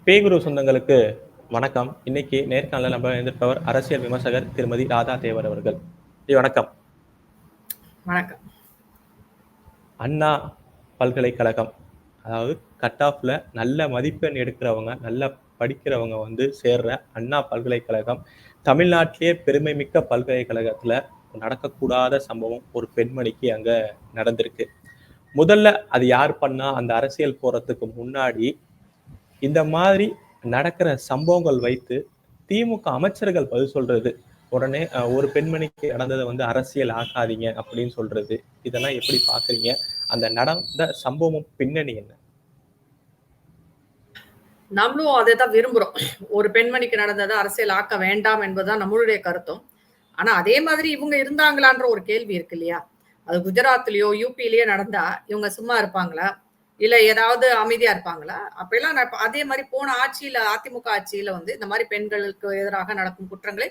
பேகுரு சொந்தங்களுக்கு வணக்கம். இன்னைக்கு நேர்காணல நம்ம இருந்திருப்பவர் அரசியல் விமர்சகர் திருமதி ராதா தேவர் அவர்கள். வணக்கம். வணக்கம். அண்ணா பல்கலைக்கழகம், அதாவது கட் ஆஃப்ல நல்ல மதிப்பெண் எடுக்கிறவங்க, நல்ல படிக்கிறவங்க வந்து சேர்ற அண்ணா பல்கலைக்கழகம் தமிழ்நாட்டிலேயே பெருமை மிக்க பல்கலைக்கழகத்துல நடக்கக்கூடாத சம்பவம் ஒரு பெண்மணிக்கு அங்க நடந்திருக்கு. முதல்ல அது யார் பண்ணா? அந்த அரசியல் போறதுக்கு முன்னாடி இந்த மாதிரி நடக்கிற சம்பவங்கள் வைத்து திமுக அமைச்சர்கள் பதில் சொல்றது, உடனே ஒரு பெண்மணிக்கு நடந்ததை வந்து அரசியல் ஆக்காதீங்க அப்படின்னு சொல்றது, இதெல்லாம் எப்படி பாக்குறீங்க? அந்த நடந்த சம்பவம் பின்னணி என்ன? நம்மளும் அதை தான் விரும்புறோம். ஒரு பெண்மணிக்கு நடந்ததை அரசியல் ஆக்க வேண்டாம் என்பதுதான் நம்மளுடைய கருத்தும். ஆனா அதே மாதிரி இவங்க இருந்தாங்களான்ற ஒரு கேள்வி இருக்கு இல்லையா? அது குஜராத்லயோ யூபிலயோ நடந்தா இவங்க சும்மா இருப்பாங்களா? இல்ல ஏதாவது அமைதியா இருப்பாங்களா? அப்பெல்லாம் அதே மாதிரி போன ஆட்சியில அதிமுக ஆட்சியில வந்து இந்த மாதிரி பெண்களுக்கு எதிராக நடக்கும் குற்றங்களை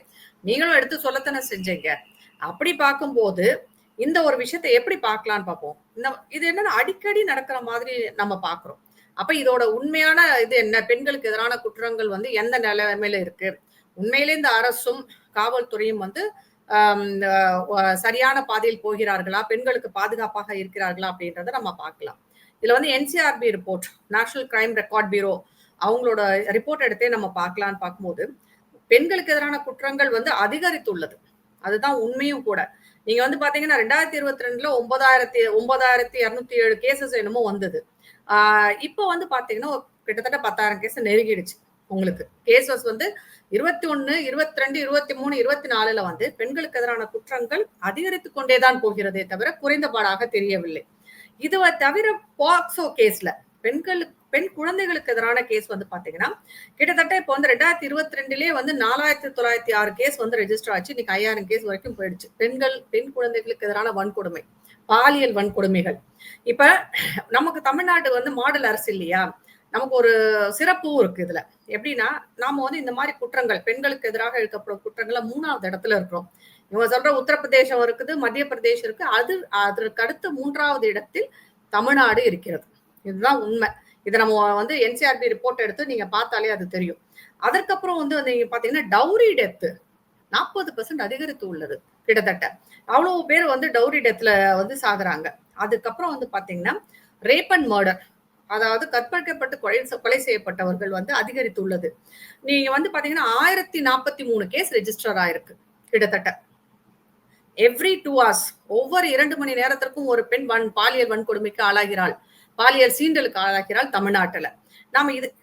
நீங்களும் எடுத்து சொல்லத்தானே செஞ்சீங்க. அப்படி பார்க்கும்போது இந்த ஒரு விஷயத்தை எப்படி பார்க்கலான்னு பார்ப்போம். இது என்னன்னா அடிக்கடி நடக்கிற மாதிரி நம்ம பார்க்கிறோம். அப்ப இதோட உண்மையான இது என்ன? பெண்களுக்கு எதிரான குற்றங்கள் வந்து எந்த நிலைமையில இருக்கு? உண்மையிலே இந்த அரசும் காவல்துறையும் வந்து சரியான பாதையில் போகிறார்களா? பெண்களுக்கு பாதுகாப்பாக இருக்கிறார்களா? அப்படின்றத நம்ம பார்க்கலாம். இதுல வந்து NCRB report, national crime record bureau, அவங்களோட ரிப்போர்ட் எடுத்தே நம்ம பார்க்கலான்னு பார்க்கும்போது பெண்களுக்கு எதிரான குற்றங்கள் வந்து அதிகரித்துள்ளது. அதுதான் உண்மையும் கூட. நீங்க வந்து பாத்தீங்கன்னா 2022ல 9,207 கேசஸ் என்னமோ வந்தது. இப்போ வந்து பாத்தீங்கன்னா கிட்டத்தட்ட 10,000 கேஸ் நெருங்கிடுச்சு. உங்களுக்கு கேசஸ் வந்து 21, 22, 23, 24ல வந்து பெண்களுக்கு எதிரான குற்றங்கள் அதிகரித்துக் கொண்டேதான் போகிறதே தவிர குறைந்தபாடாக தெரியவில்லை. இது தவிர பாக்சோ கேஸ்ல பெண் குழந்தைகளுக்கு எதிரான கேஸ் வந்து பாத்தீங்கன்னா கிட்டத்தட்ட இப்போ வந்து 2022லயே வந்து 4,906 கேஸ் வந்து ரெஜிஸ்டர் ஆச்சு. இன்னைக்கு 5,000 கேஸ் வரைக்கும் போயிடுச்சு. பெண் குழந்தைகளுக்கு எதிரான வன்கொடுமை, பாலியல் வன்கொடுமைகள். இப்ப நமக்கு தமிழ்நாடு வந்து மாடல் அரசு இல்லையா? நமக்கு ஒரு சிறப்பும் இருக்கு இதுல. எப்படின்னா நாம வந்து இந்த மாதிரி குற்றங்கள், பெண்களுக்கு எதிராக இழுக்கப்படும் குற்றங்கள்ல 3வது இடத்துல இருக்கிறோம். இவங்க சொல்ற உத்தரப்பிரதேசம் இருக்குது, மத்திய பிரதேசம் இருக்கு. அதற்கு அடுத்து 3வது இடத்தில் தமிழ்நாடு இருக்கிறது. இதுதான் உண்மை. இதை நம்ம வந்து என்சிஆர்பி ரிப்போர்ட் எடுத்து நீங்க பார்த்தாலே அது தெரியும். அதற்கப்புறம் வந்து நீங்க பாத்தீங்கன்னா டவுரி டெத் 40% அதிகரித்து உள்ளது. கிட்டத்தட்ட அவ்வளவு பேர் வந்து டவுரி டெத்ல வந்து சாகுறாங்க. அதுக்கப்புறம் வந்து பாத்தீங்கன்னா ரேப் அண்ட் மர்டர், அதாவது கற்பழிக்கப்பட்டு கொலை செய்யப்பட்டவர்கள் வந்து அதிகரித்துள்ளது. நீங்க வந்து பாத்தீங்கன்னா 1043 கேஸ் ரெஜிஸ்டர் ஆயிருக்கு. கிட்டத்தட்ட எவ்ரி 2 hours, ஒவ்வொரு 2 மணி நேரத்திற்கும் ஒரு பெண் பாலியல் வன்கொடுமைக்கு ஆளாகிறாள், பாலியல் சீண்டலுக்கு ஆளாகிறாள் தமிழ்நாட்டுல.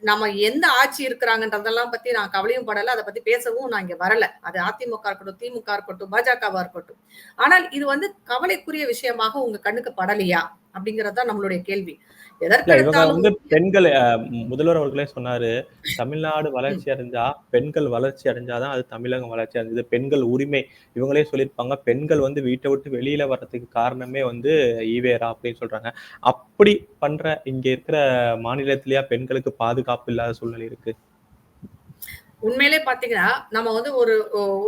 நம்ம எந்த ஆட்சி இருக்கிறாங்கன்றதெல்லாம் பத்தி நான் கவலையும் படல. அதை பத்தி பேசவும் நான் இங்க வரல. அது அதிமுக இருக்கட்டும், திமுக இருக்கட்டும், பாஜகவா இருக்கட்டும். ஆனால் இது வந்து கவலைக்குரிய விஷயமாக உங்க கண்ணுக்கு படலையா அப்படிங்கறதுதான் நம்மளுடைய கேள்வி. இவங்க எதற்கெடுத்தாலும் வந்து பெண்கள், முதல்வர் அவர்களே சொன்னாரு, தமிழ்நாடு வளர்ச்சி அடைஞ்சா, பெண்கள் வளர்ச்சி அடைஞ்சாதான் அது தமிழகம் வளர்ச்சி அடைஞ்சது. பெண்கள் உரிமை, இவங்களே சொல்லியிருப்பாங்க, பெண்கள் வந்து வீட்டை விட்டு வெளியில வர்றதுக்கு காரணமே வந்து ஈவேரா அப்படின்னு சொல்றாங்க. அப்படி பண்ற இங்க இருக்கிற மாநிலத்திலேயா பெண்களுக்கு பாதுகாப்பு இல்லாத சூழ்நிலை இருக்கு? உண்மையிலே பாத்தீங்கன்னா நம்ம வந்து ஒரு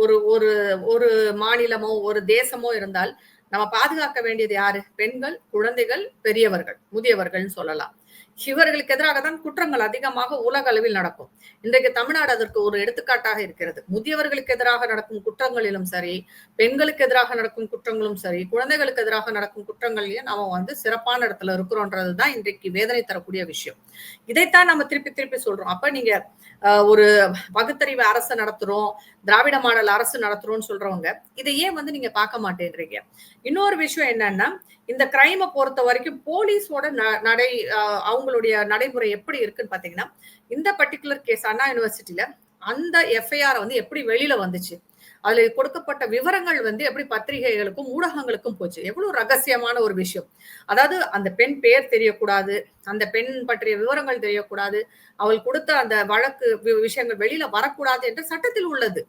ஒரு ஒரு ஒரு மாநிலமோ ஒரு தேசமோ இருந்தால் நம்ம பாதுகாக்க வேண்டியது யாரு? பெண்கள், குழந்தைகள், பெரியவர்கள், முதியவர்கள்னு சொல்லலாம். இவர்களுக்கு எதிராக தான் குற்றங்கள் அதிகமாக உலக அளவில் நடக்கும். இன்றைக்கு தமிழ்நாடு அதற்கு ஒரு எடுத்துக்காட்டாக இருக்கிறது. முதியவர்களுக்கு எதிராக நடக்கும் குற்றங்களிலும் சரி, பெண்களுக்கு எதிராக நடக்கும் குற்றங்களும் சரி, குழந்தைகளுக்கு எதிராக நடக்கும் குற்றங்களையும் நம்ம வந்து சிறப்பான இடத்துல இருக்கிறோன்றதுதான் இன்றைக்கு வேதனை தரக்கூடிய விஷயம். இதைத்தான் நம்ம திருப்பி திருப்பி சொல்றோம். அப்ப நீங்க ஒரு பகுத்தறிவு அரசு நடத்துறோம், திராவிட மாடல் அரசு நடத்துறோம்னு சொல்றவங்க இதை ஏன் வந்து நீங்க பார்க்க மாட்டேன்றீங்க? இன்னொரு விஷயம் என்னன்னா, இந்த கிரைமை பொறுத்த வரைக்கும் போலீஸோட அவங்களுடைய நடைமுறை எப்படி இருக்குன்னு பாத்தீங்கன்னா, இந்த பர்டிகுலர் கேஸ் அண்ணா யூனிவர்சிட்டியில அந்த எஃப்ஐஆர் வந்து எப்படி வெளியில வந்துச்சு, அதுல கொடுக்கப்பட்ட விவரங்கள் வந்து எப்படி பத்திரிகைகளுக்கும் ஊடகங்களுக்கும் போச்சு, எவ்வளவு ரகசியமான ஒரு விஷயம். அதாவது அந்த பெண் பேர் தெரியக்கூடாது, அந்த பெண் பற்றிய விவரங்கள் தெரியக்கூடாது, அவள் கொடுத்த அந்த வழக்கு விஷயங்கள் வெளியில வரக்கூடாது என்று சட்டத்தில் உள்ளது.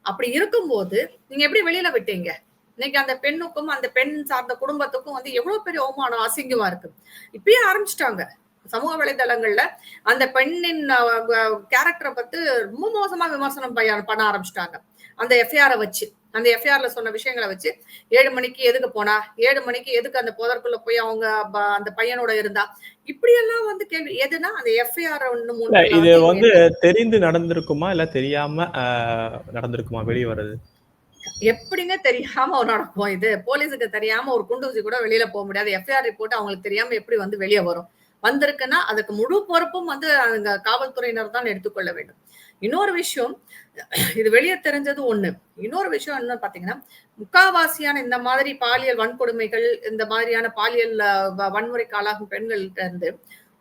அப்படி இருக்கும்போது நீங்க எப்படி வெளியில விட்டீங்க? இன்னைக்கு அந்த பெண்ணுக்கும் அந்த பெண் சார்ந்த குடும்பத்துக்கும் வந்து எவ்வளவு பெரிய அவமானம், அசிங்கமா இருக்கு. இப்பயே ஆரம்பிச்சுட்டாங்க. சமூக வலைதளங்கள்ல அந்த பெண்ணின் கேரக்டரை பத்தி ரொம்ப மோசமா விமர்சனம் பண்ண ஆரம்பிச்சிட்டாங்க. அந்த எஃப்ஐஆரை வச்சு, அந்த எஃப்ஐஆர்ல சொன்ன விஷயங்களை வச்சு 7 மணிக்கு எதுக்கு போனா, 7 மணிக்கு எதுக்கு அந்த புதற்குள்ள போய் அவங்க அந்த பையனோட இருந்தா, இப்படி எல்லாம் வந்து கேள்வி. எதுனா அந்த எஃப்ஐஆர் இது வந்து வந்து தெரிந்து நடந்திருக்குமா இல்ல தெரியாம நடந்திருக்குமா வெளிய வர்றது? எப்படிங்க தெரியாம நடக்கும் இது? போலீஸுக்கு தெரியாம ஒரு குண்டூசி கூட வெளியில போக முடியாது. எஃப்ஐஆர் ரிப்போர்ட் அவங்களுக்கு தெரியாம எப்படி வந்து வெளிய வரும்? வந்திருக்குன்னா, அதுக்கு முழு பொறுப்பும் வந்து அந்த காவல்துறையினர் தான் எடுத்துக்கொள்ள வேண்டும். இன்னொரு விஷயம், இது வெளிய தெரிஞ்சது ஒண்ணு. இன்னொரு விஷயம் என்னன்னு பார்த்தீங்கன்னா, முக்காவாசியான இந்த மாதிரி பாலியல் வன்கொடுமைகள், இந்த மாதிரியான பாலியல் வன்முறைக்கு ஆளாகும் பெண்கள்ட்ட இருந்து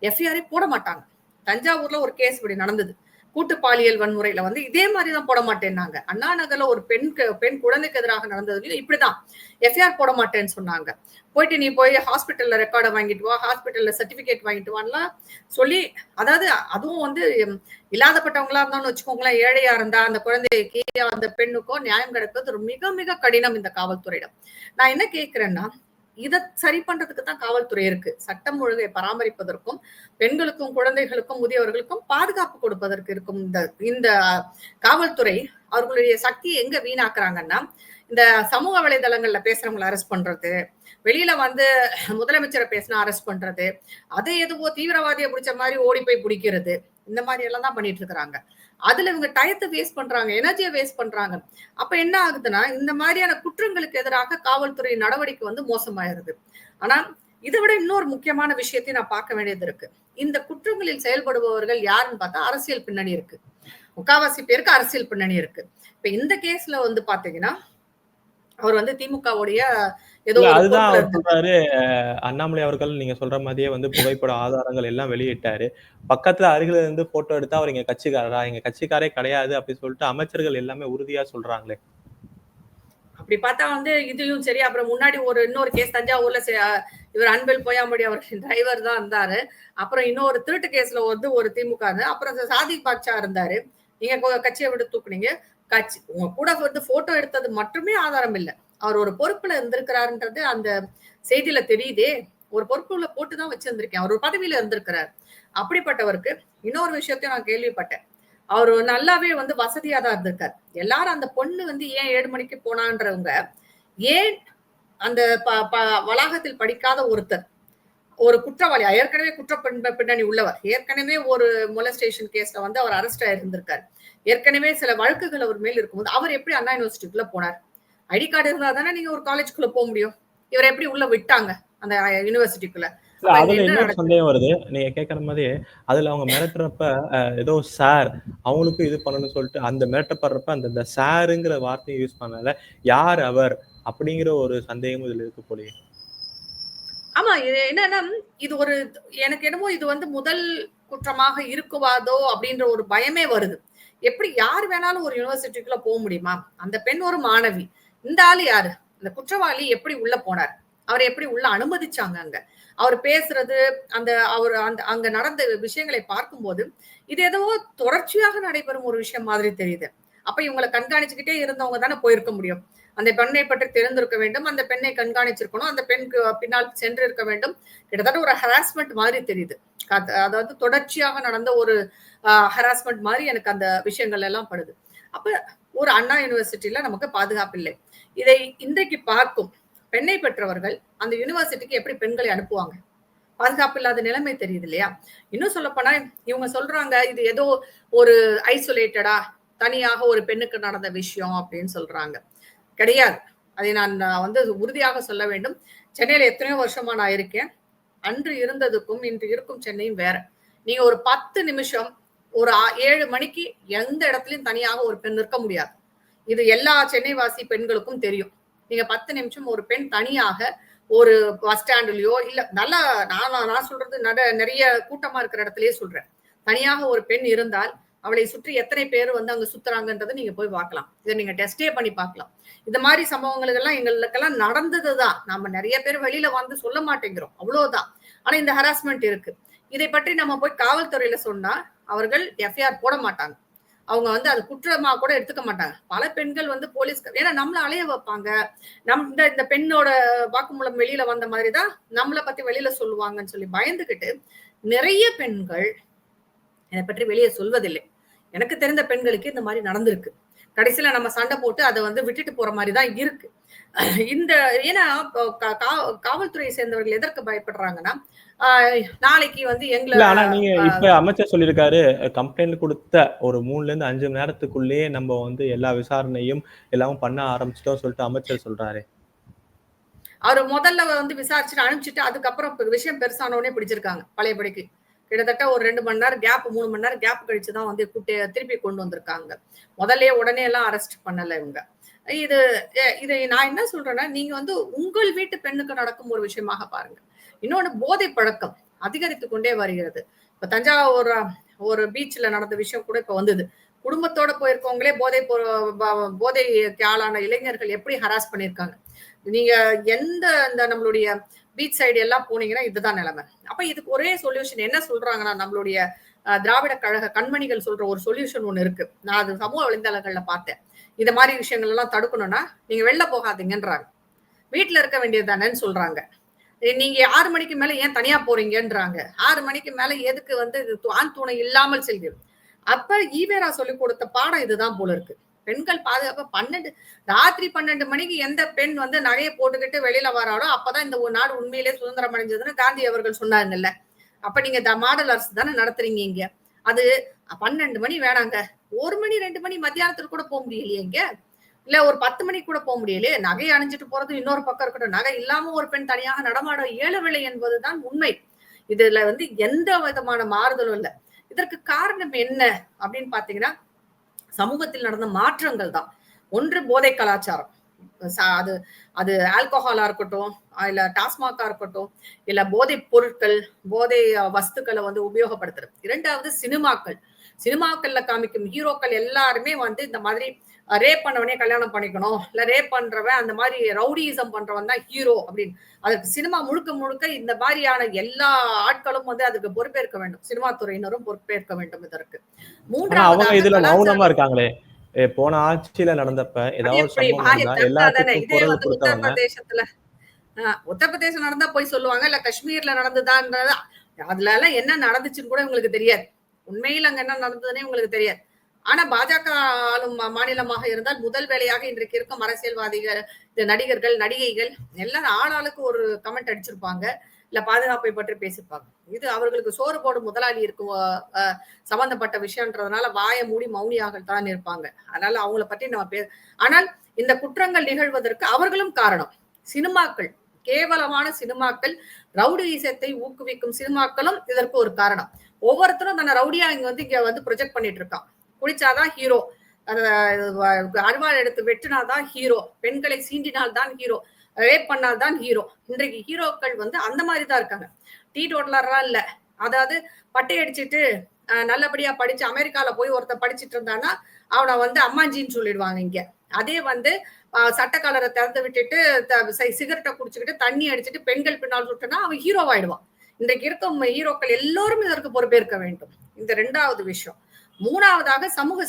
எஃப்ஐஆரே போட மாட்டாங்க. தஞ்சாவூர்ல ஒரு கேஸ் இப்படி நடந்தது. கூட்டு பாலியல் வன்முறையில வந்து இதே மாதிரிதான் போட மாட்டேன்னாங்க. அண்ணா நகர்ல ஒரு பெண் குழந்தைக்கு எதிராக நடந்ததுலயும் இப்படிதான் எஃப்ஐஆர் போட மாட்டேன்னு சொன்னாங்க. போயிட்டு நீ போய் ஹாஸ்பிட்டல்ல ரெக்கார்டை வாங்கிட்டு வா, ஹாஸ்பிட்டல்ல சர்டிபிகேட் வாங்கிட்டு வான்லாம் சொல்லி, அதாவது அதுவும் வந்து இல்லாதப்பட்டவங்களா இருந்தாலும் வச்சுக்கோங்களேன், ஏழையா இருந்தா அந்த குழந்தைக்கு அந்த பெண்ணுக்கோ நியாயம் கிடைப்பது ஒரு மிக மிக கடினம் இந்த காவல்துறையிடம். நான் என்ன கேட்கிறேன்னா, இத சரி பண்றதுக்கு தான் காவல்துறை இருக்கு. சட்டம் ஒழுங்கை பராமரிப்பதற்கும், பெண்களுக்கும், குழந்தைகளுக்கும், முதியவர்களுக்கும் பாதுகாப்பு கொடுப்பதற்கு இருக்கும் இந்த இந்த காவல்துறை அவர்களுடைய சக்தியை எங்க வீணாக்குறாங்கன்னா, இந்த சமூக வலைதளங்கள்ல பேசுறவங்களை அரெஸ்ட் பண்றது, வெளியில வந்து முதலமைச்சரை பேசினா அரெஸ்ட் பண்றது, அதை எதுவோ தீவிரவாதியை பிடிச்ச மாதிரி ஓடி போய் பிடிக்கிறது, இந்த மாதிரி எல்லாம் தான் பண்ணிட்டு இருக்காங்க. அதுல இவங்க டயத்தை வேஸ்ட் பண்றாங்க, எனர்ஜியை வேஸ்ட் பண்றாங்க. அப்ப என்ன ஆகுதுன்னா, இந்த மாதிரியான குற்றங்களுக்கு எதிராக காவல்துறை நடவடிக்கை வந்து மோசமாயிருது. ஆனா இதை விட இன்னொரு முக்கியமான விஷயத்தையும் நான் பார்க்க வேண்டியது இருக்கு. இந்த குற்றங்களில் செயல்படுபவர்கள் யாருன்னு பார்த்தா அரசியல் பின்னணி இருக்கு. முக்காவாசி பேருக்கு அரசியல் பின்னணி இருக்கு. இப்ப இந்த கேஸ்ல வந்து பாத்தீங்கன்னா, அவர் வந்து திமுகவுடைய ஏதோ ஒரு அதுதான் பொறுப்புல அவர் இருந்து சொல்றாரு. அண்ணாமலை அவர்கள் நீங்க சொல்ற மாதிரியே வந்து புகைப்பட ஆதாரங்கள் எல்லாம் வெளியிட்டாரு. பக்கத்துல அருகில இருந்து போட்டோ எடுத்தா அவர் எங்க கட்சிக்காரரா? எங்க கட்சிக்காரே கிடையாது அப்படின்னு சொல்லிட்டு அமைச்சர்கள் எல்லாமே உறுதியா சொல்றாங்களே. அப்படி பார்த்தா வந்து இதுவும் சரி. அப்புறம் முன்னாடி இன்னொரு கேஸ் தஞ்சாவூர்ல இவர் அன்பில் பொய்யாமொழி அவர் டிரைவர் தான் இருந்தாரு. அப்புறம் இன்னொரு திருட்டு கேஸ்ல வந்து ஒரு திமுக அப்புறம் சாதிக் பாட்சா இருந்தாரு. நீங்க கட்சியை விட்டு தூக்குனீங்க. கட்சி உங்க கூட வந்து போட்டோ எடுத்தது மட்டுமே ஆதாரம் இல்ல. அவர் ஒரு பொறுப்புல இருந்திருக்கிறாருன்றது அந்த செய்தியில தெரியுதே. ஒரு பொறுப்புல போட்டுதான் வச்சிருந்திருக்கேன். அவர் ஒரு பதவியில இருந்திருக்கிறார். அப்படிப்பட்டவருக்கு இன்னொரு விஷயத்தையும் நான் கேள்விப்பட்டேன். அவரு நல்லாவே வந்து வசதியா தான் இருந்திருக்காரு. எல்லாரும் அந்த பொண்ணு வந்து ஏன் 7 மணிக்கு போனான்றவங்க, ஏன் அந்த வளாகத்தில் படிக்காத ஒருத்தர், ஒரு குற்றவாளி, ஏற்கனவே பின்னணி உள்ளவர், ஏற்கனவே ஒரு மொலஸ்டேஷன் கேஸ்ல வந்து அவர் அரெஸ்ட் ஆயிருந்திருக்காரு. ஏற்கனவே சில வழக்குகள் அவர் மேல் இருக்கும்போது அவர் எப்படி அண்ணா யூனிவர்சிட்டிக்குள்ள போனார்? ஐடி கார்டு இருந்தா தானே நீங்க ஒரு காலேஜ்க்குள்ள போக முடியும். இவரை எப்படி உள்ள விட்டாங்க அந்த யூனிவர்சிட்டிக்குள்ள? இல்ல அப்ப இங்க அதுல என்ன இன்னொரு நடக்குது? சந்தேகம் வருது. நீங்க கேட்கிற மாதிரியே, அதுல அவங்க மிரட்டுறப்ப ஏதோ சார் அவங்களுக்கும் இது பண்ணணும்னு சொல்லிட்டு அந்த மிரட்டப்படுறப்ப அந்த இந்த சாருங்கிற வார்த்தையை யூஸ் பண்ணல. யார் அவர்? அப்படிங்கிற ஒரு சந்தேகமும் இதுல இருக்கு போலயே. ஆமா. இது என்னன்னா, இது ஒரு எனக்கு என்னமோ இது வந்து முதல் குற்றமாக இருக்குவாதோ அப்படின்ற ஒரு பயமே வருது. எப்படி யார் வேணாலும் ஒரு யூனிவர்சிட்டிக்குள்ள போ முடியுமா? அந்த பெண் ஒரு மாணவி. இந்த ஆளு யாரு? அந்த குற்றவாளி எப்படி உள்ள போனார்? அவர எப்படி உள்ள அனுமதிச்சாங்க அங்க? அவர் பேசுறது, அவர் அங்க நடந்த விஷயங்களை பார்க்கும்போது, இது ஏதோ தொடர்ச்சியாக நடைபெறும் ஒரு விஷயம் மாதிரி தெரியுது. அப்ப இவங்கள கண்காணிச்சுக்கிட்டே இருந்தவங்க தானே போயிருக்க முடியும். அந்த பெண்ணை பற்றி தெரிந்திருக்க வேண்டும். அந்த பெண்ணை கண்காணிச்சிருக்கணும். அந்த பெண்ணுக்கு பின்னால் சென்றிருக்க வேண்டும். கிட்டத்தட்ட ஒரு ஹராஸ்மென்ட் மாதிரி தெரியுது. அதாவது தொடர்ச்சியாக நடந்த ஒரு ஹராஸ்மென்ட் மாதிரி எனக்கு அந்த விஷயங்கள் எல்லாம் படுது. அப்ப ஒரு அண்ணா யூனிவர்சிட்டியில நமக்கு பாதுகாப்பு இல்லை. இதை இன்றைக்கு பார்க்கும் பெண்ணை பெற்றவர்கள் அந்த யூனிவர்சிட்டிக்கு எப்படி பெண்களை அனுப்புவாங்க? பாதுகாப்பு இல்லாத நிலைமை தெரியுது இல்லையா? இன்னும் சொல்லப்போனா இவங்க சொல்றாங்க இது ஏதோ ஒரு ஐசோலேட்டடா தனியாக ஒரு பெண்ணுக்கு நடந்த விஷயம் அப்படின்னு சொல்றாங்க. கிடையாது. அதை நான் வந்து உறுதியாக சொல்ல வேண்டும். சென்னையில எத்தனையோ வருஷமா நான் இருக்கேன். அன்று இருந்ததுக்கும் இன்று இருக்கும் சென்னையும் வேற. நீங்க ஒரு 10 நிமிஷம் ஒரு 7 மணிக்கு எந்த இடத்துலயும் தனியாக ஒரு பெண் நிற்க முடியாது. இது எல்லா சென்னை வாசி பெண்களுக்கும் தெரியும். நீங்க 10 நிமிஷம் ஒரு பெண் தனியாக ஒரு பஸ் ஸ்டாண்ட்லயோ இல்ல நல்லா நான் சொல்றது நிறைய கூட்டமா இருக்கிற இடத்துலயே சொல்றேன். தனியாக ஒரு பெண் இருந்தால் அவளை சுற்றி எத்தனை பேர் வந்து அங்க சுத்துறாங்கன்றதை நீங்க போய் பார்க்கலாம். இதை நீங்க டெஸ்டே பண்ணி பார்க்கலாம். இந்த மாதிரி சம்பவங்களுக்கு எல்லாம் எங்களுக்கெல்லாம் நடந்ததுதான். நம்ம நிறைய பேர் வெளியில வந்து சொல்ல மாட்டேங்கிறோம். அவ்வளவுதான். ஆனா இந்த ஹராஸ்மெண்ட் இருக்கு. இதை பற்றி நம்ம போய் காவல்துறையில சொன்னா அவர்கள் எஃப்ஐஆர் போட மாட்டாங்க. அவங்க வந்து அது குற்றமா கூட எடுத்துக்க மாட்டாங்க. பல பெண்கள் வந்து போலீஸ் ஏன்னா நம்மள அலைய வைப்பாங்க. இந்த பெண்ணோட வாக்குமூலம் வெளியில வந்த மாதிரிதான் நம்மளை பத்தி வெளியில சொல்லுவாங்கன்னு சொல்லி பயந்துகிட்டு நிறைய பெண்கள் இதை பற்றி வெளியே சொல்வதில்லை. எனக்கு தெரிந்த பெண்களுக்கு இந்த மாதிரி நடந்திருக்கு. கடைசியில நம்ம சண்டை போட்டு அதை வந்து விட்டுட்டு போற மாதிரி தான் இருக்கு. இந்த ஏன்னா காவல்துறையை சேர்ந்தவர்கள் எதற்கு பயப்படுறாங்கன்னா, நாளைக்கு வந்து இல்ல ஆனா நீங்க இப்ப அமைச்சர் சொல்லியிருக்காரு, கம்ப்ளைண்ட் கொடுத்த ஒரு 3ல இருந்து 5 மணி நேரத்துக்குள்ளேயே நம்ம வந்து எல்லா விசாரணையும் எல்லாமும் பண்ண ஆரம்பிச்சிட்டோம் சொல்லிட்டு அமைச்சர் சொல்றாரு. அவரு முதல்ல வந்து விசாரிச்சுட்டு அனுப்பிச்சுட்டு அதுக்கப்புறம் விஷயம் பெருசானோடனே பிடிச்சிருக்காங்க பழையபடிக்கு. கிட்டத்தட்ட ஒரு 2 மணி நேரம் கேப், 3 மணி நேரம் கேப் கழிச்சு தான் வந்து திருப்பி கொண்டு வந்திருக்காங்க. முதல்ல உடனே எல்லாம் அரெஸ்ட் பண்ணல இவங்க. இது நான் என்ன சொல்றேன்னா, நீங்க வந்து உங்கள் வீட்டு பெண்ணுக்கு நடக்கும் ஒரு விஷயமாக பாருங்க. இன்னொன்னு போதை பழக்கம் அதிகரித்து கொண்டே வருகிறது. இப்ப தஞ்சாவூர் ஒரு பீச்ல நடந்த விஷயம் கூட இப்ப வந்தது. குடும்பத்தோட போயிருக்கவங்களே போதைக்கு ஆளான இளைஞர்கள் எப்படி ஹராஸ் பண்ணியிருக்காங்க. நீங்க எந்த இந்த நம்மளுடைய பீச் சைடு எல்லாம் போனீங்கன்னா இதுதான் நிலைமை. அப்ப இதுக்கு ஒரே சொல்யூஷன் என்ன சொல்றாங்கன்னா, நம்மளுடைய திராவிட கழக கண்மணிகள் சொல்ற ஒரு சொல்யூஷன் ஒண்ணு இருக்கு. நான் அது சமூக வலைதளங்கள்ல பார்த்தேன். இந்த மாதிரி விஷயங்கள் எல்லாம் தடுக்கணும்னா நீங்க வெளில போகாதீங்கன்றாங்க. வீட்டுல இருக்க வேண்டியது தானேன்னு சொல்றாங்க. நீங்க 6 மணிக்கு மேல ஏன் தனியா போறீங்கன்றாங்க. 6 மணிக்கு மேல எதுக்கு வந்து ஆண் துணை இல்லாமல் செல்கிறது. அப்ப ஈவேரா சொல்லிக் கொடுத்த பாடம் இதுதான் போல இருக்கு. பெண்கள் பாதுகாப்பு ராத்திரி 12 மணிக்கு எந்த பெண் வந்து நகையை போட்டுக்கிட்டு வெளியில வராளோ அப்பதான் இந்த நாடு உண்மையிலே சுதந்திரம் அடைஞ்சதுன்னு காந்தி அவர்கள் சொன்னாங்கல்ல. அப்ப நீங்க மாடல் அரசு தானே நடத்துறீங்க இங்க. அது 12 மணி வேணாங்க. 1 மணி 2 மணி மத்தியானத்துக்கு கூட போக முடியலையே இங்க. இல்ல ஒரு 10 மணிக்கு கூட போக முடியலையே. நகை அணிஞ்சிட்டு போறது இன்னொரு பக்கம் இருக்கட்டும். நகை இல்லாம ஒரு பெண் தனியாக நடமாட இயலவில்லை என்பதுதான் உண்மை. இதுல வந்து எந்த விதமான மாறுதலும் இல்லை. இதற்கு காரணம் என்ன அப்படின்னு பாத்தீங்கன்னா, சமூகத்தில் நடந்த மாற்றங்கள் தான். ஒன்று போதை கலாச்சாரம். அது அது ஆல்கஹாலா இருக்கட்டும், இல்ல டாஸ்மாகா இருக்கட்டும், இல்ல போதை பொருட்கள், போதை வஸ்துக்களை வந்து உபயோகப்படுத்துறது. 2வது சினிமாக்கள்ல காமிக்கும் ஹீரோக்கள் எல்லாருமே வந்து இந்த மாதிரி ரேப் பண்ணவனே கல்யாணம் பண்ணிக்கணும், இல்ல ரேப் பண்றவன் அந்த மாதிரி ரவுடிசம் பண்றவன் தான் ஹீரோ அப்படின்னு. அதுக்கு சினிமா முழுக்க முழுக்க இந்த மாதிரியான எல்லா ஆட்களும் வந்து அதுக்கு பொறுப்பேற்க வேண்டும். சினிமா துறையினரும் பொறுப்பேற்க வேண்டும் இதற்கு. அவங்க இதுல மௌனமா இருக்காங்களே. போன ஆட்சியில நடந்தப்ப ஏதாவது சம்பவம் நடந்தா எல்லாத்துக்கும் குரல் கொடுத்தவங்க. உத்தரப்பிரதேசம் நடந்தா போய் சொல்லுவாங்க, இல்ல காஷ்மீர்ல நடந்ததான்றதா அதுல எல்லாம் என்ன நடந்துச்சுன்னு கூட உங்களுக்கு தெரியாது. உண்மையில் அங்க என்ன நடந்ததுன்னே உங்களுக்கு தெரியாது. ஆனா பாஜக ஆளும் மாநிலமாக இருந்தால் முதல் வேலையாக இன்றைக்கு இருக்கும் அரசியல்வாதிகள், நடிகர்கள், நடிகைகள் எல்லாம் ஆளாளுக்கு ஒரு கமெண்ட் அடிச்சிருப்பாங்க. இல்ல பாதுகாப்பை பற்றி பேசியிருப்பாங்க. இது அவர்களுக்கு சோறு போடும் முதலாளி இருக்கும் சம்பந்தப்பட்ட விஷயம்ன்றதுனால வாயை மூடி மௌனியாகத்தான் இருப்பாங்க. அதனால அவங்கள பற்றி நம்ம ஆனால் இந்த குற்றங்கள் நிகழ்வதற்கு அவர்களும் காரணம். சினிமாக்கள், கேவலமான சினிமாக்கள், ரவுடிசத்தை ஊக்குவிக்கும் சினிமாக்களும் இதற்கு ஒரு காரணம். ஒவ்வொருத்தரும் தன்னை ரவுடியா இங்க வந்து ப்ரொஜெக்ட் பண்ணிட்டு இருக்கான். குடிச்சாதான் ஹீரோ, அருவாள் எடுத்து வெட்டினாதான் ஹீரோ, பெண்களை சீண்டினால் தான் ஹீரோ, ரேப் பண்ணால் தான் ஹீரோ. இன்றைக்கு ஹீரோக்கள் வந்து அந்த மாதிரி தான் இருக்காங்க. டீ டோட்டலர்லாம் இல்ல. அதாவது பட்டை அடிச்சுட்டு நல்லபடியா படிச்சு அமெரிக்கால போய் ஒருத்தர் படிச்சுட்டு இருந்தான்னா அவனை வந்து அம்மாஞ்சின்னு சொல்லிடுவாங்க இங்க. அதே வந்து சட்டக்காலரை திறந்து விட்டுட்டு சிகரெட்டை குடிச்சுக்கிட்டு தண்ணி அடிச்சுட்டு பெண்கள் பின்னால் சுட்டுனா அவன் ஹீரோவாயிடுவான். இன்றைக்கு இருக்கும் ஹீரோக்கள் எல்லோரும் இதற்கு பொறுப்பேற்க வேண்டும். இந்த 2வது விஷயம். 3வதாக சமூக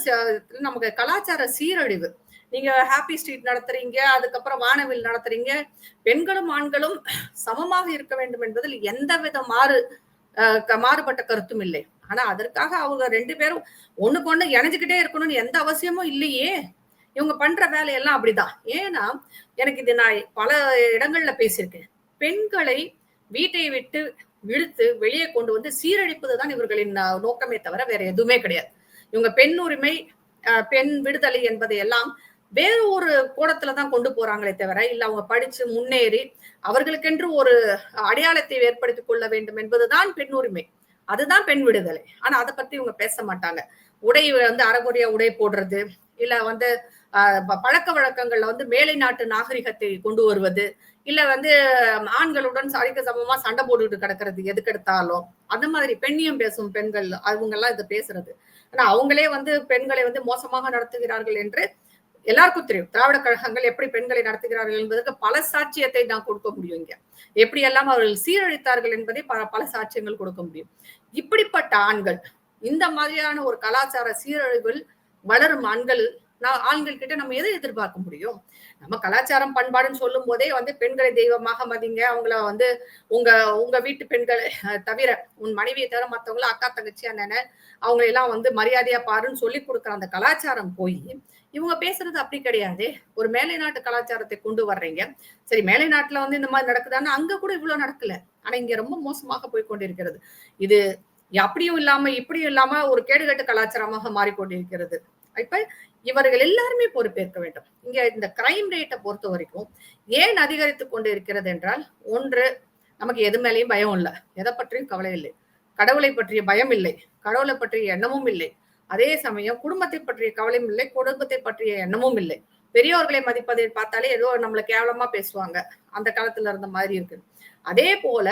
நமக்கு கலாச்சார சீரழிவு. நீங்க ஹாப்பி ஸ்ட்ரீட் நடத்துறீங்க, அதுக்கப்புறம் வானவில் நடத்துறீங்க. பெண்களும் ஆண்களும் சமமாக இருக்க வேண்டும் என்பதில் எந்தவித மாறுபட்ட கருத்தும் இல்லை. ஆனா அதற்காக அவங்க 2 பேரும் ஒண்ணுக்கு ஒண்ணு இணைஞ்சுக்கிட்டே இருக்கணும்னு எந்த அவசியமும் இல்லையே. இவங்க பண்ற வேலையெல்லாம் அப்படிதான். ஏன்னா எனக்கு இது நான் பல இடங்கள்ல பேசியிருக்கேன். பெண்களை வீட்டை விட்டு இழுத்து வெளியே கொண்டு வந்து சீரழிப்பதுதான் இவர்களின் நோக்கமே தவிர வேற எதுவுமே கிடையாது. இவங்க பெண் உரிமை, பெண் விடுதலை என்பதை எல்லாம் வேற ஒரு கோணத்துலதான் கொண்டு போறாங்களே தவிர இல்ல அவங்க படிச்சு முன்னேறி அவர்களுக்கென்று ஒரு அடையாளத்தை ஏற்படுத்திக் கொள்ள வேண்டும் என்பதுதான் பெண் உரிமை. அதுதான் பெண் விடுதலை. ஆனா அதை பத்தி இவங்க பேச மாட்டாங்க. உடை வந்து அறகுறையா உடை போடுறது, இல்ல வந்து பழக்க வழக்கங்கள்ல வந்து மேலை நாட்டு நாகரிகத்தை கொண்டு வருவது, இல்ல வந்து ஆண்களுடன் சரிக்கு சமமா சண்டை போட்டுக்கிட்டு கிடக்கிறது எதுக்கெடுத்தாலும். அந்த மாதிரி பெண்ணியம் பேசும் பெண்கள் அவங்க எல்லாம் இதை பேசுறது. ஆனா அவங்களே வந்து பெண்களை வந்து மோசமாக நடத்துகிறார்கள் என்று எல்லாருக்கும் தெரியும். திராவிட கழகங்கள் எப்படி பெண்களை நடத்துகிறார்கள் என்பதற்கு பல சாட்சியத்தை நான் கொடுக்க முடியும். இங்க எப்படி எல்லாம் அவர்கள் சீரழித்தார்கள் என்பதை பல சாட்சியங்கள் கொடுக்க முடியும். இப்படிப்பட்ட ஆண்கள், இந்த மாதிரியான ஒரு கலாச்சார சீரழிவில் வளரும் ஆண்கள் ஆண்கள் கிட்ட நம்ம எதை எதிர்பார்க்க முடியும்? நம்ம கலாச்சாரம் பண்பாடுன்னு சொல்லும் போதே வந்து பெண்களை தெய்வமாக மதிங்க, அவங்கள வந்து உங்க உங்க வீட்டு பெண்களை தவிர, உன் மனைவியை தவிர மத்தவங்கள அக்கா தங்கச்சி அண்ணனை அவங்களை எல்லாம் வந்து மரியாதையா பாருன்னு சொல்லி கொடுக்குற அந்த கலாச்சாரம் போய் இவங்க பேசுறது அப்படி கிடையாதே. ஒரு மேலை நாட்டு கலாச்சாரத்தை கொண்டு வர்றீங்க. சரி, மேலை நாட்டுல வந்து இந்த மாதிரி நடக்குதான்னு அங்க கூட இவ்வளவு நடக்கல. ஆனா இங்க ரொம்ப மோசமாக போய் கொண்டிருக்கிறது. இது அப்படியும் இல்லாம இப்படியும் இல்லாம ஒரு கேடுகட்ட கலாச்சாரமாக மாறிக்கொண்டிருக்கிறது. இப்ப இவர்கள் எல்லாருமே பொறுப்பேற்க வேண்டும். இங்க இந்த கிரைம் ரேட்டை பொறுத்த வரைக்கும் ஏன் அதிகரித்துக் கொண்டு இருக்கிறது என்றால், ஒன்று, நமக்கு எது மேலேயும் பயம் இல்லை, எதை பற்றியும் கவலை இல்லை, கடவுளை பற்றிய பயம் இல்லை, கடவுளை பற்றிய எண்ணமும் இல்லை, அதே சமயம் குடும்பத்தை பற்றிய கவலையும் இல்லை, குடும்பத்தை பற்றிய எண்ணமும் இல்லை. பெரியோர்களை மதிப்பதை பார்த்தாலே ஏதோ நம்மள கேவலமா பேசுவாங்க, அந்த காலத்துல இருந்த மாதிரி இருக்கு. அதே போல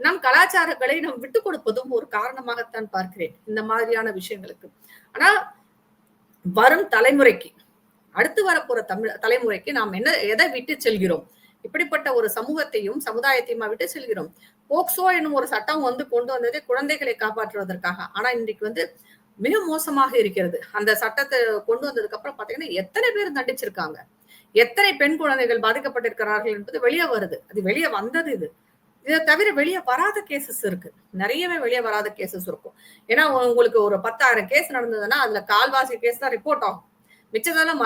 நம் கலாச்சாரங்களை நாம் விட்டு கொடுப்பதும் ஒரு காரணமாகத்தான் பார்க்கிறேன் இந்த மாதிரியான விஷயங்களுக்கு. ஆனா வரும் தலைமுறைக்கு, அடுத்து வரப்போற தலைமுறைக்கு நாம் எதை விட்டு செல்கிறோம்? இப்படிப்பட்ட ஒரு சமூகத்தையும் சமுதாயத்தையும் விட்டு செல்கிறோம். போக்சோ என்னும் ஒரு சட்டம் வந்து கொண்டு வந்ததே குழந்தைகளை காப்பாற்றுவதற்காக. ஆனா இன்றைக்கு வந்து மிக மோசமாக இருக்கிறது. அந்த சட்டத்தை கொண்டு வந்ததுக்கு அப்புறம் பாத்தீங்கன்னா எத்தனை பேர் தண்டிச்சிருக்காங்க, எத்தனை பெண் குழந்தைகள் பாதிக்கப்பட்டிருக்கிறார்கள் என்பது வெளியே வருது. அது வெளியே வந்தது. இதை தவிர வெளியே வராத கேசஸ் இருக்கு, நிறையவே வெளியே வராத கேசஸ் இருக்கும். ஏன்னா உங்களுக்கு ஒரு 10,000 கேஸ் நடந்ததுன்னா அதுல கால்வாசி கேஸ் தான் ரிப்போர்ட் ஆகும், மிச்சதெல்லாம்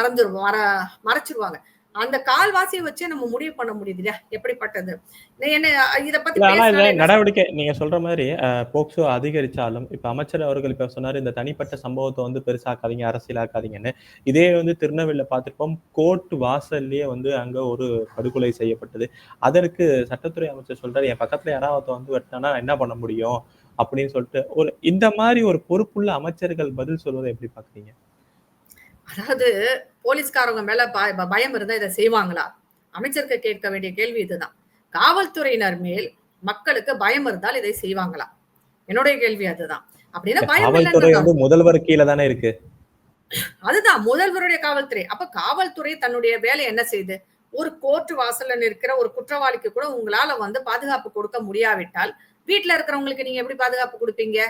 மறைச்சிருவாங்க. அந்த கால்வாசியை வச்சே நம்ம முடிவு பண்ண முடியுது இல்லையா எப்படிப்பட்டது. என்ன இத பத்தி நடவடிக்கை நீங்க சொல்ற மாதிரி போக்சோ அதிகரிச்சாலும் இப்ப அமைச்சர் அவர்கள் இப்ப சொன்னாரு இந்த தனிப்பட்ட சம்பவத்தை வந்து பெருசாக்காதீங்க, அரசியலாக்காதீங்கன்னு. இதே வந்து திருநெல்வேலியில பார்த்திருப்போம், கோர்ட் வாசல்லயே வந்து அங்க ஒரு படுகொலை செய்யப்பட்டது. அதற்கு சட்டத்துறை அமைச்சர் சொல்றாரு, என் பக்கத்துல யாராவது வந்து வெட்டினா என்ன பண்ண முடியும் அப்படின்னு சொல்லிட்டு. இந்த மாதிரி ஒரு பொறுப்புள்ள அமைச்சர்கள் பதில் சொல்வதை எப்படி பாக்குறீங்க? அதாவது போலீஸ்காரங்க மேல பயம் இருந்தா இதை செய்வாங்களா? அமைச்சருக்கு கேட்க வேண்டிய கேள்வி இதுதான். காவல்துறையினர் மேல் மக்களுக்கு பயம் இருந்தால் இதை செய்வாங்களா? என்னுடைய கேள்வி அதுதான். அப்படின்னா காவல்துறை வந்து முதல்வர் கீழே தானே இருக்கு. அதுதான் முதல்வருடைய காவல்துறை. அப்ப காவல்துறை தன்னுடைய வேலை என்ன செய்யுது? ஒரு கோர்ட் வாசல்ல நிற்கிற ஒரு குற்றவாளிக்கு கூட உங்களால வந்து பாதுகாப்பு கொடுக்க முடியாவிட்டால் வீட்டுல இருக்கிறவங்களுக்கு நீங்க எப்படி பாதுகாப்பு கொடுப்பீங்க?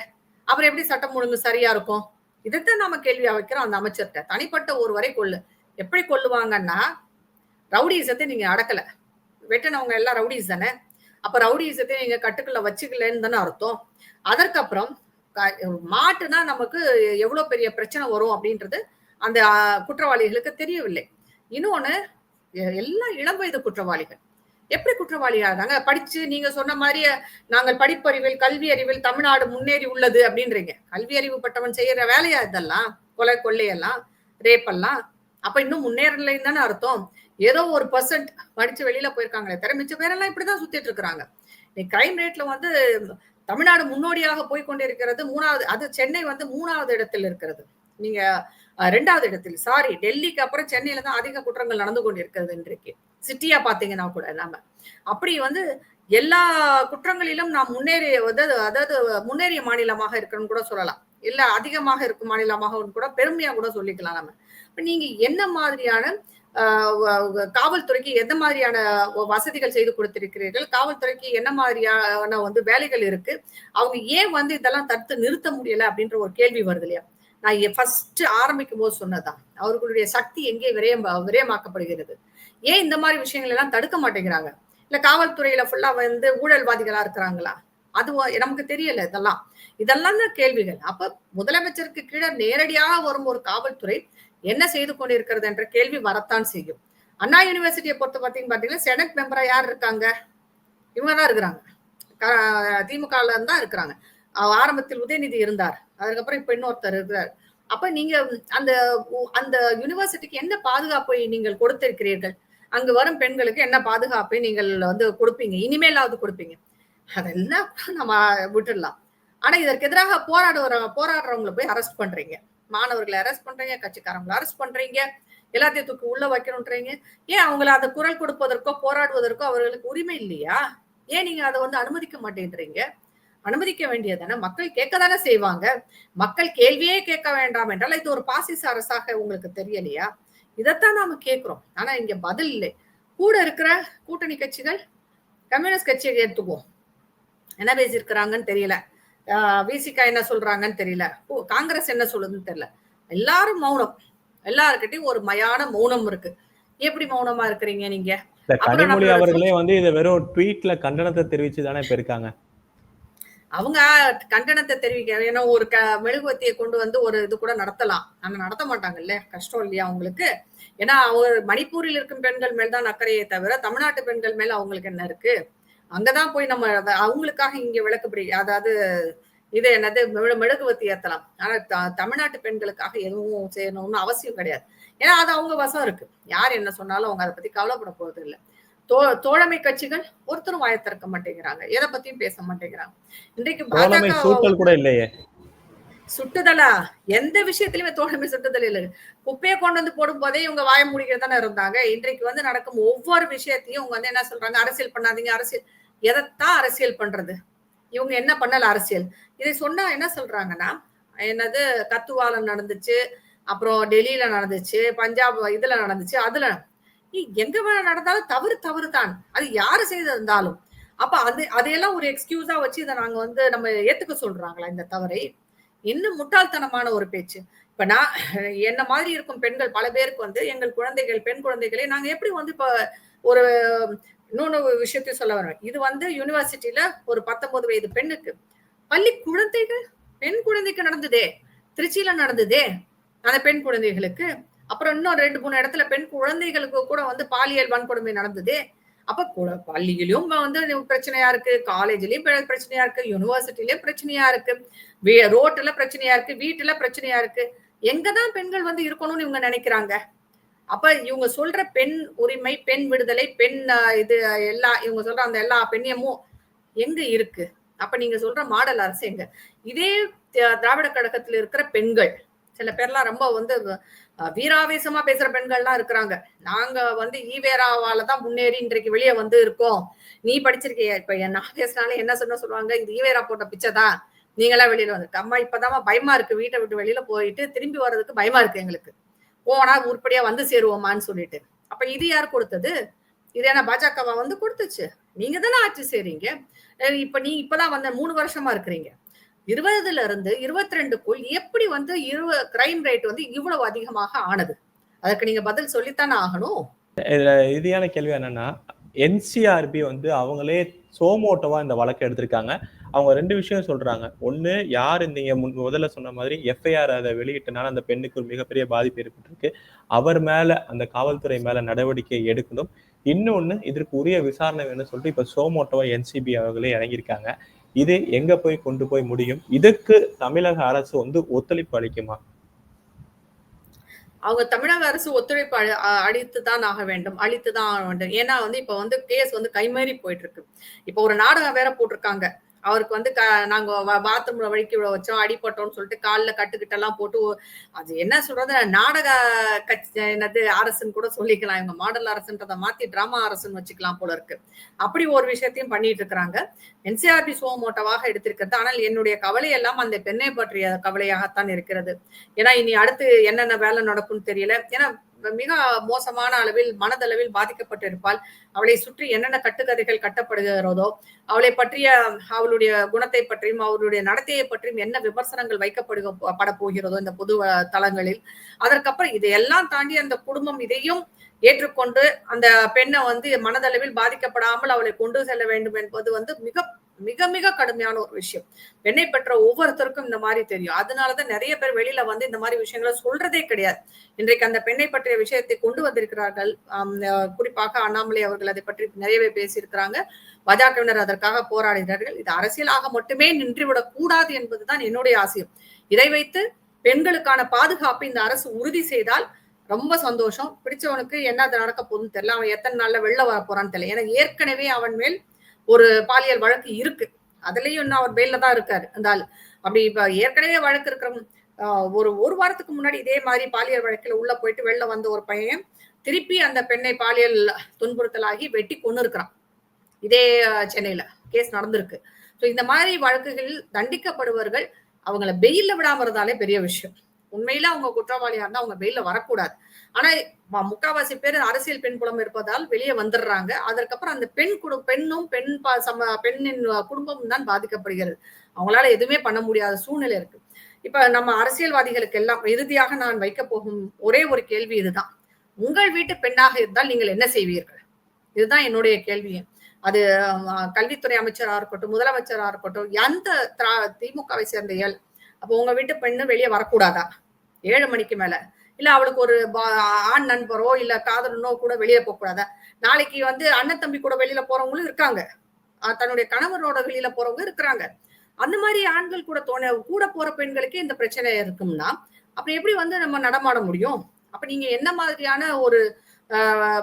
அப்புறம் எப்படி சட்டம் ஒழுங்கு சரியா இருக்கும்? இதைத்தான் நாம கேள்வியா வைக்கிறோம் அந்த அமைச்சர்கிட்ட. தனிப்பட்ட ஒருவரை எப்படி கொல்லுவாங்கன்னா, ரவுடிசத்தை நீங்க அடக்கல, வெட்டினவங்க எல்லாம் ரவுடிஸ் தானே, அப்ப ரவுடிசத்தை நீங்க கட்டுக்குள்ள வச்சுக்கலன்னு தானே அர்த்தம். அதற்கப்புறம் மாட்டுனா நமக்கு எவ்வளவு பெரிய பிரச்சனை வரும் அப்படின்றது அந்த குற்றவாளிகளுக்கு தெரியவில்லை. இன்னொன்னு, எல்லாம் இளம் வயது குற்றவாளிகள். எப்படி குற்றவாளியாகிறாங்க? படிச்சு நீங்க சொன்ன மாதிரி நாங்கள் படிப்பறிவில் கல்வி அறிவில் தமிழ்நாடு முன்னேறி உள்ளது அப்படின்றீங்க. கல்வி அறிவு பட்டவன் செய்யற வேலையா இதெல்லாம்? கொள்ளையெல்லாம், ரேப்பெல்லாம். அப்ப இன்னும் முன்னேறலைன்னு தானே அர்த்தம். ஏதோ ஒரு % படிச்சு வெளியில போயிருக்காங்களே தவிர மிச்ச பேரெல்லாம் இப்படிதான் சுத்திட்டு இருக்கிறாங்க. கிரைம் ரேட்ல வந்து தமிழ்நாடு முன்னோடியாக போய்கொண்டிருக்கிறது. 3வது, அது சென்னை வந்து 3வது இடத்தில் இருக்கிறது. நீங்க 2வது இடத்தில், சாரி, டெல்லிக்கு அப்புறம் சென்னையில தான் அதிக குற்றங்கள் நடந்து கொண்டிருக்கிறது இன்றைக்கு. சிட்டியா பாத்தீங்கன்னா கூட நாம அப்படி வந்து எல்லா குற்றங்களிலும் நாம் அதாவது முன்னேறிய மாநிலமாக இருக்கணும்னு கூட சொல்லலாம். இல்ல அதிகமாக இருக்கும் மாநிலமாக கூட பெருமையா கூட சொல்லிக்கலாம் நம்ம. நீங்க என்ன மாதிரியான காவல்துறைக்கு எந்த மாதிரியான வசதிகள் செய்து கொடுத்திருக்கிறீர்கள்? காவல்துறைக்கு என்ன மாதிரியான வந்து வேலைகள் இருக்கு? அவங்க ஏன் வந்து இதெல்லாம் தடுத்து நிறுத்த முடியல அப்படின்ற ஒரு கேள்வி வருது இல்லையா? நான் ஃபர்ஸ்ட் ஆரம்பிக்கும் போது சொன்னதான், அவர்களுடைய சக்தி எங்கே விரயமாக்கப்படுகிறது? ஏன் இந்த மாதிரி விஷயங்கள் எல்லாம் தடுக்க மாட்டேங்கிறாங்க? இல்ல காவல்துறையில ஃபுல்லா வந்து ஊழல்வாதிகளா இருக்கிறாங்களா? அது நமக்கு தெரியல. இதெல்லாம் தான் கேள்விகள். அப்ப முதலமைச்சருக்கு கீழே நேரடியாக வரும் ஒரு காவல்துறை என்ன செய்து கொண்டிருக்கிறது என்ற கேள்வி வரத்தான் செய்யும். அண்ணா யூனிவர்சிட்டியை பொறுத்த பாத்தீங்கன்னா செனட் மெம்பரா யார் இருக்காங்க? இவங்கதான் இருக்கிறாங்க, திமுகல தான் இருக்கிறாங்க. ஆரம்பத்தில் உதயநிதி இருந்தார், அதுக்கப்புறம் இப்ப இன்னொருத்தர் இருக்கிறார். அப்ப நீங்க அந்த அந்த யூனிவர்சிட்டிக்கு என்ன பாதுகாப்பை நீங்கள் கொடுத்திருக்கிறீர்கள்? அங்கு வரும் பெண்களுக்கு என்ன பாதுகாப்பை நீங்கள் வந்து கொடுப்பீங்க? இனிமேலாவது கொடுப்பீங்க? அதெல்லாம் நம்ம விட்டுடலாம். ஆனா இதற்கு எதிராக போராடுறவங்களை போய் அரெஸ்ட் பண்றீங்க, மாணவர்களை அரெஸ்ட் பண்றீங்க, கட்சிக்காரங்களை அரெஸ்ட் பண்றீங்க, எல்லாத்தையும் தூக்கி உள்ள வைக்கணும்ன்றீங்க. ஏன் அவங்களை அதை குரல் கொடுப்பதற்கோ போராடுவதற்கோ அவர்களுக்கு உரிமை இல்லையா? ஏன் நீங்க அதை வந்து அனுமதிக்க மாட்டேன்றீங்க? அனுமதிக்க வேண்டியதானே? மக்கள் கேட்கதானே செய்வாங்க. மக்கள் கேள்வியே கேட்க வேண்டாம் என்றால் இது ஒரு பாசிச அரசாக உங்களுக்கு தெரியலையா? இதைத்தான் நாம கேட்கிறோம். ஆனா இங்க பதில் இல்லை. கூட இருக்கிற கூட்டணி கட்சிகள், கம்யூனிஸ்ட் கட்சியை எடுத்துக்குவோம், என்ன பேசியிருக்கிறாங்கன்னு தெரியல, விசிகா என்ன சொல்றாங்கன்னு தெரியல, காங்கிரஸ் என்ன சொல்லுதுன்னு தெரியல, எல்லாரும் மௌனம். எல்லாருக்கிட்டையும் ஒரு மயான மௌனம் இருக்கு. எப்படி மௌனமா இருக்கிறீங்க நீங்க? இல்ல, அப்புறம் கனிமொழி நம்மளோட அவர்களே வந்து இதை வெறும் ட்வீட்ல கண்டனத்தை தெரிவிச்சு தானே இப்ப இருக்காங்க. அவங்க கண்டனத்தை தெரிவிக்க ஏன்னா ஒரு மெழுகுவர்த்தியை கொண்டு வந்து ஒரு இது கூட நடத்தலாம். ஆனா நடத்த மாட்டாங்கல்ல. கஷ்டம் இல்லையா அவங்களுக்கு? ஏன்னா அவர் மணிப்பூரில் இருக்கும் பெண்கள் மேல் தான் அக்கறையே தவிர தமிழ்நாட்டு பெண்கள் மேல அவங்களுக்கு என்ன இருக்கு? அங்கதான் போய் நம்ம அவங்களுக்காக இங்க விளக்குப்படி அதாவது இது என்னது மெழுகுவர்த்தி ஏத்தலாம். ஆனா தமிழ்நாட்டு பெண்களுக்காக எதுவும் செய்யணும்னு அவசியம் கிடையாது. ஏன்னா அது அவங்க வசம் இருக்கு. யார் என்ன சொன்னாலும் அவங்க அதை பத்தி கவலைப்பட போறது இல்லை. தோழமை கட்சிகள் ஒருத்தரும் வாயை திறக்க மாட்டேங்கிறாங்க. எதை பத்தியும் பேச மாட்டேங்கிறாங்க. இன்றைக்கு தோழமை பாஜக சூட்டல் கூட இல்லையே. சுட்டுதலா? எந்த விஷயத்திலுமே தோழமை சுட்டுதல் இல்லை. குப்பையை கொண்டு வந்து போடும் போதே இவங்க வாய முடிக்கிறது தானே இருந்தாங்க. இன்றைக்கு வந்து நடக்கும் ஒவ்வொரு விஷயத்தையும் இவங்க வந்து என்ன சொல்றாங்க, அரசியல் பண்ணாதீங்க, அரசியல். எதைத்தான் அரசியல் பண்றது? இவங்க என்ன பண்ணல அரசியல்? இதை சொன்னா என்ன சொல்றாங்கன்னா, என்னது கத்துவாலம் நடந்துச்சு, அப்புறம் டெல்லியில நடந்துச்சு, பஞ்சாப் இதுல நடந்துச்சு, அதுல எங்க நடந்தாலும் தவறு தவறு தான். அது யாரு செய்திருந்தாலும். அப்ப அதையெல்லாம் ஒரு எக்ஸ்கியூஸா வச்சு இதை நாங்க வந்து நம்ம ஏத்துக்க சொல்றாங்களா இந்த தவறை? இன்னும் முட்டாள்தனமான ஒரு பேச்சு. இப்ப நான் என்ன மாதிரி இருக்கும் பெண்கள் பல பேருக்கு வந்து எங்கள் குழந்தைகள், பெண் குழந்தைகளை நாங்க எப்படி வந்து இப்ப ஒரு இன்னொன்னு விஷயத்தையும் சொல்ல வரேன். இது வந்து யூனிவர்சிட்டியில ஒரு 19 வயது பெண்ணுக்கு பள்ளி குழந்தைகள் பெண் குழந்தைக்கு நடந்ததே. திருச்சியில நடந்ததே அந்த பெண் குழந்தைகளுக்கு. அப்புறம் இன்னும் 2, 3 இடத்துல பெண் குழந்தைகளுக்கு கூட வந்து பாலியல் வன்கொடுமை நடந்ததே. அப்ப பள்ளியிலும் வந்து பிரச்சனையா இருக்கு, காலேஜ்லயும் பிரச்சனையா இருக்கு, யூனிவர்சிட்டிலயும் பிரச்சனையா இருக்கு, ரோட்ல பிரச்சனையா இருக்கு, வீட்டுல பிரச்சனையா இருக்கு. எங்கதான் பெண்கள் வந்து இருக்கணும்னு இவங்க நினைக்கிறாங்க? அப்ப இவங்க சொல்ற பெண் உரிமை, பெண் விடுதலை, பெண் இது எல்லா இவங்க சொல்ற அந்த எல்லா பெண்ணியமும் எங்க இருக்கு? அப்ப நீங்க சொல்ற மாடல் அரசு எங்க? இதே திராவிட கழகத்துல இருக்கிற பெண்கள் சில பேர்லாம் ரொம்ப வந்து வீராவேசமா பேசுற பெண்கள்லாம் இருக்கிறாங்க. நாங்க வந்து ஈவேராவால தான் முன்னேறி இன்றைக்கு வெளியே வந்து இருக்கோம். நீ படிச்சிருக்கிய இப்ப நான் பேசினாலே என்ன சொல்லுவாங்க, இது ஈவேரா போட்ட பிச்சைதான். நீங்களாம் வெளியில வந்து அம்மா இப்பதான் பயமா இருக்கு. வீட்டை விட்டு வெளியில போயிட்டு திரும்பி வர்றதுக்கு பயமா இருக்கு எங்களுக்கு. போனா உருப்படியா வந்து சேருவோமான்னு சொல்லிட்டு. அப்ப இது யார் கொடுத்தது? இது என்ன பாஜகவா வந்து கொடுத்துச்சு? நீங்க தானே ஆட்சி செய்றீங்க. இப்ப நீ இப்பதான் வந்து 3 வருஷமா இருக்கிறீங்க. 20ல இருந்து 22க்குள் எப்படி வந்து கிரைம் ரேட் வந்து இவ்வளவு அதிகமாக ஆனது? அதுக்கு நீங்க பதில் சொல்லித்தானே ஆகணும். இதுல இறுதியான கேள்வி என்னன்னா, என்சிஆர்பி வந்து அவங்களே சோமோட்டோவா இந்த வழக்கை எடுத்திருக்காங்க. அவங்க 2 விஷயம் சொல்றாங்க. ஒண்ணு, யார் நீங்க முதல்ல சொன்ன மாதிரி எஃப்ஐஆர் அதை வெளியிட்டனால அந்த பெண்ணுக்கு ஒரு மிகப்பெரிய பாதிப்பு ஏற்பட்டிருக்கு. அவர் மேல அந்த காவல்துறை மேல நடவடிக்கை எடுக்கணும். இன்னொன்னு, இதற்கு உரிய விசாரணை வேணும்னு சொல்லிட்டு இப்ப சோமோட்டோவா என்சிபி அவர்களே இறங்கியிருக்காங்க. இது எங்க போய் கொண்டு போய் முடியும்? இதற்கு தமிழக அரசு வந்து ஒத்துழைப்பு அளிக்குமா? அவங்க தமிழக அரசு ஒத்துழைப்பு அளித்துதான் ஆக வேண்டும். அளித்துதான் ஆக வேண்டும். ஏன்னா வந்து இப்ப வந்து கேஸ் வந்து கைமீறி போயிட்டு இருக்கு. இப்ப ஒரு நாடகம் வேற போட்டிருக்காங்க. அவருக்கு வந்து நாங்க பாத்ரூம்ல வழுக்கி விட வச்சோம், அடிபட்டோம்னு சொல்லிட்டு கால்ல கட்டுக்கிட்டெல்லாம் போட்டு அது என்ன சொல்றது நாடக கட்சி என்னது அரசுன்னு கூட சொல்லிக்கலாம். இவங்க மாடல் அரசுன்றதை மாத்தி டிராமா அரசுன்னு வச்சுக்கலாம் போல இருக்கு. அப்படி ஒரு விஷயத்தையும் பண்ணிட்டு இருக்கிறாங்க. என்சிஆர்பி சோமோட்டோவாக எடுத்திருக்கிறது. ஆனால் என்னுடைய கவலை எல்லாம் அந்த பெண்ணை பற்றிய கவலையாகத்தான் இருக்கிறது. ஏன்னா இனி அடுத்து என்னென்ன வேலை நடக்கும்னு தெரியல. ஏன்னா மிக மோசமான அளவில் மனதளவில் பாதிக்கப்பட்டிருப்பாள். அவளை சுற்றி என்னென்ன கட்டுக்கதைகள் கட்டப்படுகிறதோ, அவளை பற்றிய அவளுடைய குணத்தை பற்றியும் அவளுடைய நடத்தையை பற்றியும் என்ன விமர்சனங்கள் வைக்கப்பட போகிறதோ இந்த பொது தளங்களில். அதற்கப்புறம் இதையெல்லாம் தாண்டி அந்த குடும்பம் இதையும் ஏற்றுக்கொண்டு அந்த பெண்ணை வந்து மனதளவில் பாதிக்கப்படாமல் அவளை கொண்டு செல்ல வேண்டும் என்பது வந்து மிக மிக மிக கடுமையான ஒரு விஷயம். பெண்ணை பெற்ற ஒவ்வொருத்தருக்கும் இந்த மாதிரி தெரியும். அதனாலதான் நிறைய பேர் வெளியில வந்து இந்த மாதிரி விஷயங்களை சொல்றதே கிடையாது. இன்றைக்கு அந்த பெண்ணை பற்றிய விஷயத்தை கொண்டு வந்திருக்கிறார்கள். குறிப்பாக அண்ணாமலை அவர்கள் அதை பற்றி நிறையவே பேசியிருக்கிறாங்க. பாஜகவினர் அதற்காக போராடுகிறார்கள். இது அரசியலாக மட்டுமே நின்றுவிடக் கூடாது என்பதுதான் என்னுடைய ஆசையம். இதை வைத்து பெண்களுக்கான பாதுகாப்பு இந்த அரசு உறுதி செய்தால் ரொம்ப சந்தோஷம். பிடிச்சவனுக்கு என்ன நடக்க போகுதுன்னு தெரியல. அவன் எத்தனை நாள்ல வெளில வர போறான்னு தெரியல. ஏன்னா ஏற்கனவே அவன் மேல் ஒரு பாலியல் வழக்கு இருக்கு. அதுலயும் இன்னும் அவர் பெயில்ல தான் இருக்காரு அந்த ஆள். அப்படி இப்ப ஏற்கனவே வழக்கு இருக்கிற ஒரு வாரத்துக்கு முன்னாடி இதே மாதிரி பாலியல் வழக்குல உள்ள போயிட்டு வெளில வந்த ஒரு பையன் திருப்பி அந்த பெண்ணை பாலியல் துன்புறுத்தலாகி வெட்டி கொண்டு இருக்கிறான். இதே சென்னையில கேஸ் நடந்திருக்கு. இந்த மாதிரி வழக்குகளில் தண்டிக்கப்படுவர்கள் அவங்கள பெயில்ல விடாம இருந்தாலே பெரிய விஷயம். உண்மையில அவங்க குற்றவாளியா இருந்தா அவங்க பெயில்ல வரக்கூடாது. ஆனா முக்காவாசி பேர் அரசியல் பெண் புலம் இருப்பதால் வெளியே வந்துடுறாங்க. அதற்கப்புறம் அந்த பெண்ணும் பெண்ணின் குடும்பமும் தான் பாதிக்கப்படுகிறது. அவங்களால எதுவுமே பண்ண முடியாத சூழ்நிலை இருக்கு. இப்ப நம்ம அரசியல்வாதிகளுக்கு எல்லாம் இறுதியாக நான் வைக்க போகும் ஒரே ஒரு கேள்வி இதுதான். உங்கள் வீட்டு பெண்ணாக இருந்தால் நீங்கள் என்ன செய்வீர்கள்? இதுதான் என்னுடைய கேள்வி. அது கல்வித்துறை அமைச்சரா இருக்கட்டும், முதலமைச்சரா இருக்கட்டும், எந்த திமுகவை சேர்ந்த அப்போ உங்க வீட்டு பெண்ணு வெளியே வரக்கூடாதா 7 மணிக்கு மேல? இல்ல அவளுக்கு ஒரு ஆண் நண்பரோ இல்ல காதலனோ கூட வெளியே போக கூடாதா? நாளைக்கு வந்து அண்ணன் தம்பி கூட வெளியில போறவங்களும் இருக்காங்க. தன்னுடைய கணவரோட வெளியில போறவங்க இருக்கிறாங்க. அந்த மாதிரி ஆண்கள் கூட போற பெண்களுக்கே இந்த பிரச்சனை இருக்கும்னா, அப்புறம் எப்படி வந்து நம்ம நடமாட முடியும்? அப்ப நீங்க என்ன மாதிரியான ஒரு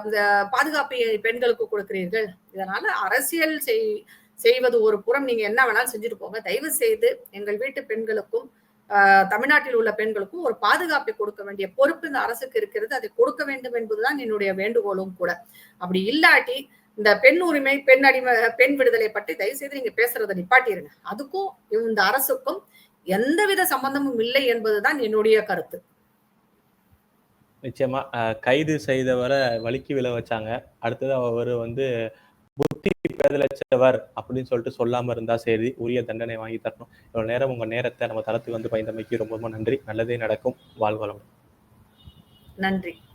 இந்த பாதுகாப்பை பெண்களுக்கு கொடுக்கிறீர்கள்? இதனால அரசியல் செய்வது ஒரு புறம், நீங்க என்ன வேணாலும் செஞ்சுட்டு போங்க. தயவு செய்து எங்கள் வீட்டு பெண்களுக்கும் தமிழ்நாட்டில் உள்ள பெண்களுக்கும் ஒரு பாதுகாப்பை கொடுக்க வேண்டிய பொறுப்பு இந்த அரசுக்கு இருக்கிறது. அதை கொடுக்க வேண்டும் என்பதுதான் என்னுடைய வேண்டுகோளும் கூட. அப்படி இல்லாட்டி இந்த பெண் உரிமை, பெண் அடிமை, பெண் விடுதலை பற்றி தயவு செய்து நீங்க பேசுறதை நிப்பாட்டிருங்க. அதுக்கும் இந்த அரசுக்கும் எந்தவித சம்பந்தமும் இல்லை என்பதுதான் என்னுடைய கருத்து. நிச்சயமா கைது செய்தவரை வலிக்கு விழ வச்சாங்க. அடுத்தது அவர் வந்து புத்தி பேதலிச்சவர் அப்படின்னு சொல்லிட்டு சொல்லாம இருந்தா சரி, உரிய தண்டனை வாங்கி தரணும். இவ்வளவு நேரம் உங்க நேரத்தை நம்ம தளத்துக்கு வந்து பயந்தமைக்கு ரொம்ப ரொம்ப நன்றி. நல்லதே நடக்கும். வாழ்க வளமுடன். நன்றி.